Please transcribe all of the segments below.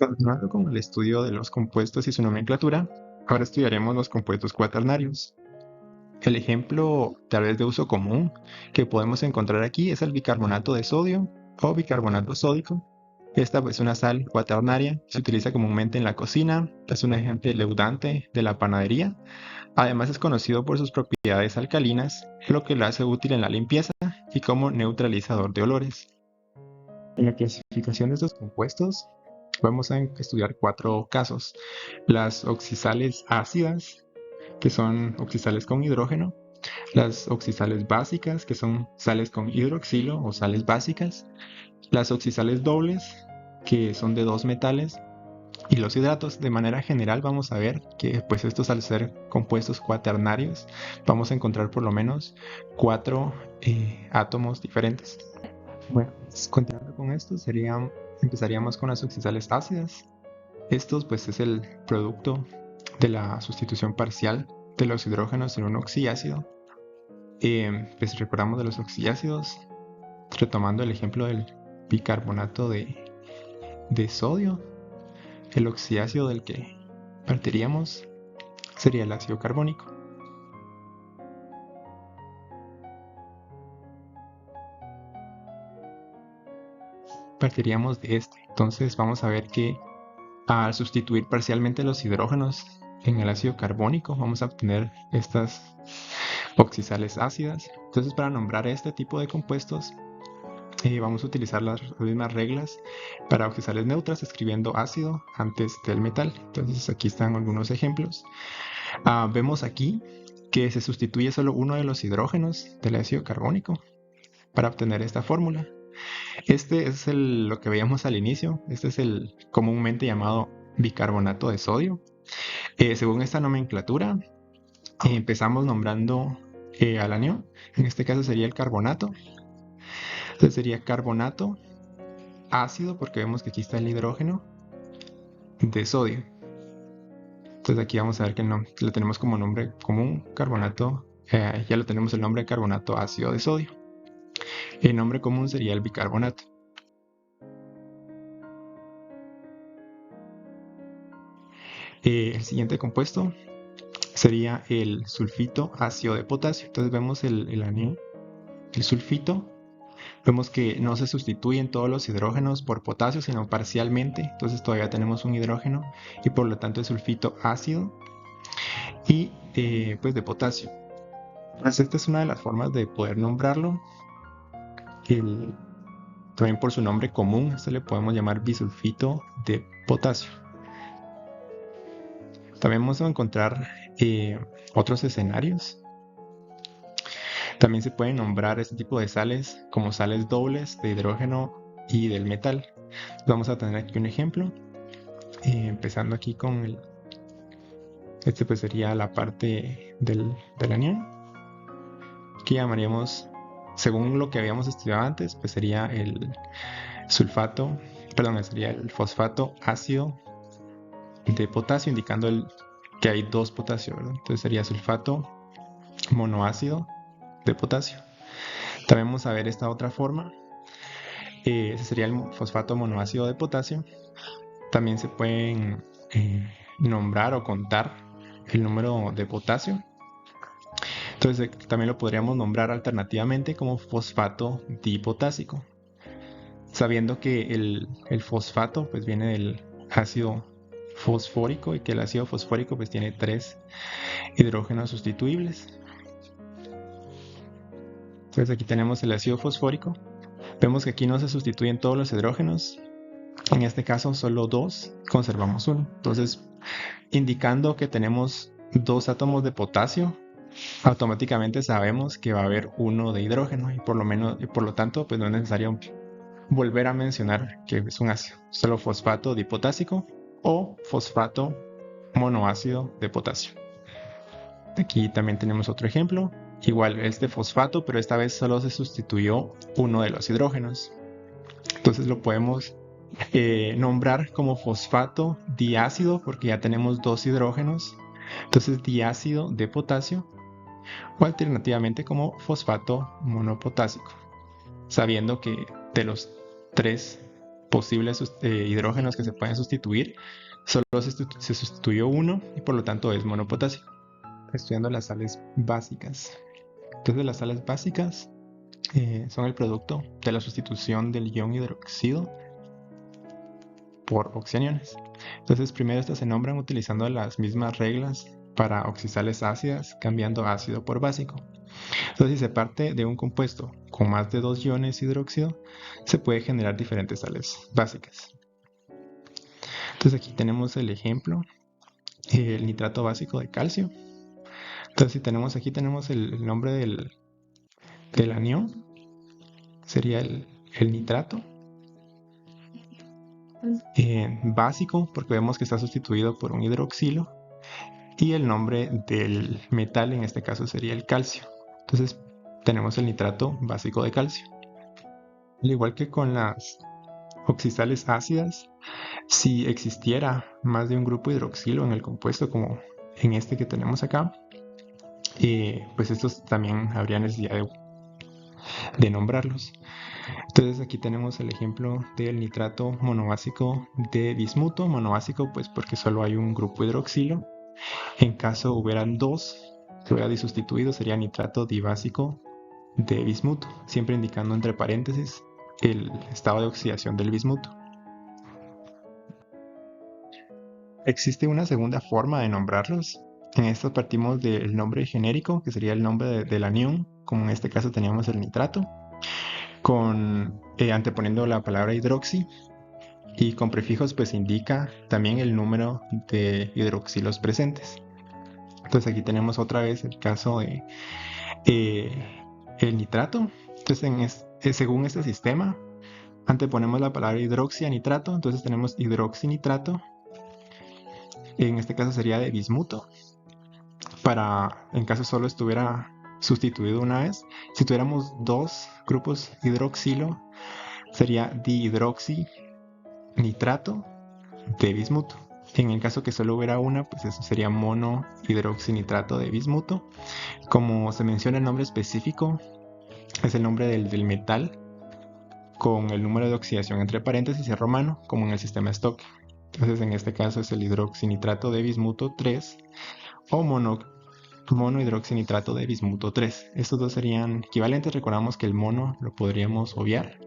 Continuando con el estudio de los compuestos y su nomenclatura, ahora estudiaremos los compuestos cuaternarios. El ejemplo tal vez de uso común que podemos encontrar aquí es el bicarbonato de sodio o bicarbonato sódico. Esta es una sal cuaternaria, se utiliza comúnmente en la cocina, es un agente leudante de la panadería. Además es conocido por sus propiedades alcalinas, lo que lo hace útil en la limpieza y como neutralizador de olores. En la clasificación de estos compuestos vamos a estudiar 4 casos. Las oxisales ácidas, que son oxisales con hidrógeno. Las oxisales básicas, que son sales con hidroxilo o sales básicas. Las oxisales dobles, que son de 2 metales. Y los hidratos. De manera general vamos a ver que pues estos, al ser compuestos cuaternarios, vamos a encontrar por lo menos 4 átomos diferentes. Bueno, continuando con esto, empezaríamos con las oxisales ácidas. Estos pues es el producto de la sustitución parcial de los hidrógenos en un oxiácido. Pues recordamos de los oxiácidos, retomando el ejemplo del bicarbonato de sodio. El oxiácido del que partiríamos sería el ácido carbónico. Partiríamos de este. Entonces vamos a ver que al sustituir parcialmente los hidrógenos en el ácido carbónico, vamos a obtener estas oxisales ácidas. Entonces, para nombrar este tipo de compuestos, vamos a utilizar las mismas reglas para oxisales neutras, escribiendo ácido antes del metal. Entonces, aquí están algunos ejemplos. Vemos aquí que se sustituye solo uno de los hidrógenos del ácido carbónico para obtener esta fórmula. Este es lo que veíamos al inicio. Este es el comúnmente llamado bicarbonato de sodio. Según esta nomenclatura, empezamos nombrando al anión. En este caso sería el carbonato. Entonces sería carbonato ácido, porque vemos que aquí está el hidrógeno de sodio. Entonces aquí vamos a ver que lo tenemos como nombre común, carbonato. Ya lo tenemos el nombre de carbonato ácido de sodio. El nombre común sería el bicarbonato. El siguiente compuesto sería el sulfito ácido de potasio. Entonces vemos el anión, el sulfito. Vemos que no se sustituyen todos los hidrógenos por potasio, sino parcialmente. Entonces todavía tenemos un hidrógeno y por lo tanto es sulfito ácido y pues de potasio. Pues esta es una de las formas de poder nombrarlo. También por su nombre común, este le podemos llamar bisulfito de potasio. También vamos a encontrar otros escenarios. También se pueden nombrar este tipo de sales como sales dobles de hidrógeno y del metal. Vamos a tener aquí un ejemplo. Empezando aquí con este pues sería la parte del anión, que llamaríamos, según lo que habíamos estudiado antes, pues sería el sería el fosfato ácido de potasio, indicando que hay 2 potasio, ¿verdad? Entonces sería sulfato monoácido de potasio. También vamos a ver esta otra forma. Ese sería el fosfato monoácido de potasio. También se pueden nombrar o contar el número de potasio. Entonces también lo podríamos nombrar alternativamente como fosfato dipotásico, sabiendo que el fosfato pues viene del ácido fosfórico y que el ácido fosfórico pues tiene 3 hidrógenos sustituibles. Entonces aquí tenemos el ácido fosfórico. Vemos que aquí no se sustituyen todos los hidrógenos. En este caso solo 2, conservamos 1. Entonces, indicando que tenemos 2 átomos de potasio, automáticamente sabemos que va a haber 1 de hidrógeno y por lo tanto pues no es necesario volver a mencionar que es un ácido, solo fosfato dipotásico o fosfato monoácido de potasio. Aquí también tenemos otro ejemplo, igual es de fosfato, pero esta vez solo se sustituyó 1 de los hidrógenos. Entonces lo podemos nombrar como fosfato diácido porque ya tenemos 2 hidrógenos, entonces diácido de potasio, o alternativamente como fosfato monopotásico, sabiendo que de los 3 posibles hidrógenos que se pueden sustituir, solo se sustituyó uno y por lo tanto es monopotasio. Estudiando las sales básicas. Entonces las sales básicas son el producto de la sustitución del ion hidroxido por oxianiones. Entonces primero estas se nombran utilizando las mismas reglas para oxisales ácidas, cambiando ácido por básico. Entonces si se parte de un compuesto con más de 2 iones hidróxido, se puede generar diferentes sales básicas. Entonces aquí tenemos el ejemplo, el nitrato básico de calcio. Entonces si tenemos aquí tenemos el nombre del anión, sería el nitrato. Básico, porque vemos que está sustituido por un hidroxilo, y el nombre del metal en este caso sería el calcio. Entonces tenemos el nitrato básico de calcio. Al igual que con las oxisales ácidas, si existiera más de un grupo hidroxilo en el compuesto, como en este que tenemos acá, pues estos también habría necesidad de nombrarlos. Entonces aquí tenemos el ejemplo del nitrato monobásico de bismuto. Monobásico pues porque solo hay un grupo hidroxilo. En caso hubieran dos, se hubiera disustituido, sería nitrato dibásico de bismuto, siempre indicando entre paréntesis el estado de oxidación del bismuto. Existe una segunda forma de nombrarlos. En esto partimos del nombre genérico, que sería el nombre del anión, como en este caso teníamos el nitrato, anteponiendo la palabra hidroxi, y con prefijos pues indica también el número de hidroxilos presentes. Entonces aquí tenemos otra vez el caso de el nitrato. Entonces según este sistema anteponemos la palabra hidroxi a nitrato, entonces tenemos hidroxinitrato, en este caso sería de bismuto, en caso solo estuviera sustituido una vez. Si tuviéramos dos grupos hidroxilo, sería dihidroxinitrato de bismuto. En el caso que solo hubiera una, pues eso sería monohidroxinitrato de bismuto. Como se menciona el nombre específico, es el nombre del metal con el número de oxidación entre paréntesis y romano, como en el sistema Stoke. Entonces en este caso es el hidroxinitrato de bismuto 3 o monohidroxinitrato de bismuto 3. Estos dos serían equivalentes. Recordamos que el mono lo podríamos obviar.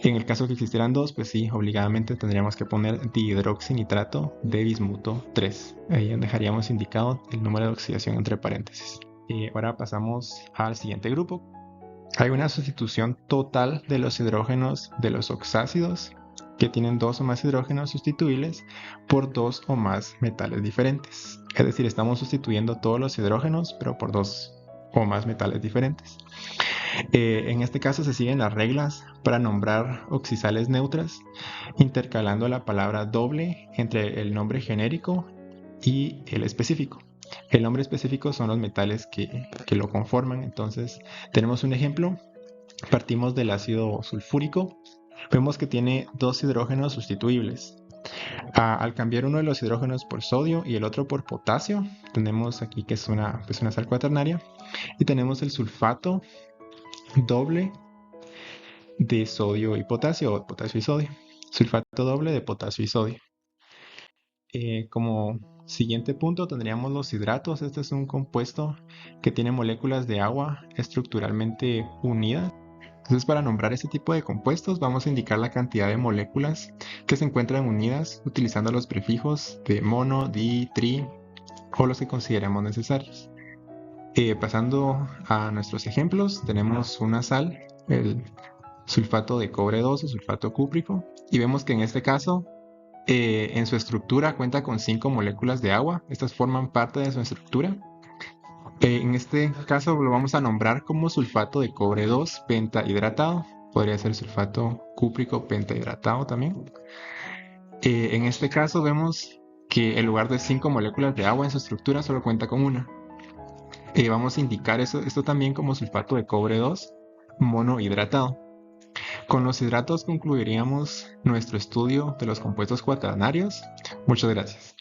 En el caso que existieran dos, pues sí, obligadamente tendríamos que poner dihidroxinitrato de bismuto 3. Ahí dejaríamos indicado el número de oxidación entre paréntesis. Ahora pasamos al siguiente grupo. Hay una sustitución total de los hidrógenos de los oxácidos que tienen dos o más hidrógenos sustituibles por dos o más metales diferentes. Es decir, estamos sustituyendo todos los hidrógenos, pero por dos o más metales diferentes. En este caso se siguen las reglas para nombrar oxisales neutras, intercalando la palabra doble entre el nombre genérico y el específico. El nombre específico son los metales que lo conforman. Entonces tenemos un ejemplo. Partimos del ácido sulfúrico. Vemos que tiene dos hidrógenos sustituibles. Al cambiar uno de los hidrógenos por sodio y el otro por potasio, tenemos aquí que es una sal cuaternaria, y tenemos el sulfato doble de sodio y potasio, o potasio y sodio. Sulfato doble de potasio y sodio. Como siguiente punto tendríamos los hidratos. Este es un compuesto que tiene moléculas de agua estructuralmente unidas. Entonces, para nombrar este tipo de compuestos vamos a indicar la cantidad de moléculas que se encuentran unidas utilizando los prefijos de mono, di, tri o los que consideremos necesarios. Pasando a nuestros ejemplos, tenemos una sal, el sulfato de cobre 2 o sulfato cúprico, y vemos que en este caso en su estructura cuenta con 5 moléculas de agua. Estas forman parte de su estructura. En este caso lo vamos a nombrar como sulfato de cobre 2 pentahidratado. Podría ser sulfato cúprico pentahidratado también. En este caso vemos que en lugar de 5 moléculas de agua en su estructura solo cuenta con una. Vamos a indicar esto también como sulfato de cobre 2 monohidratado. Con los hidratos concluiríamos nuestro estudio de los compuestos cuaternarios. Muchas gracias.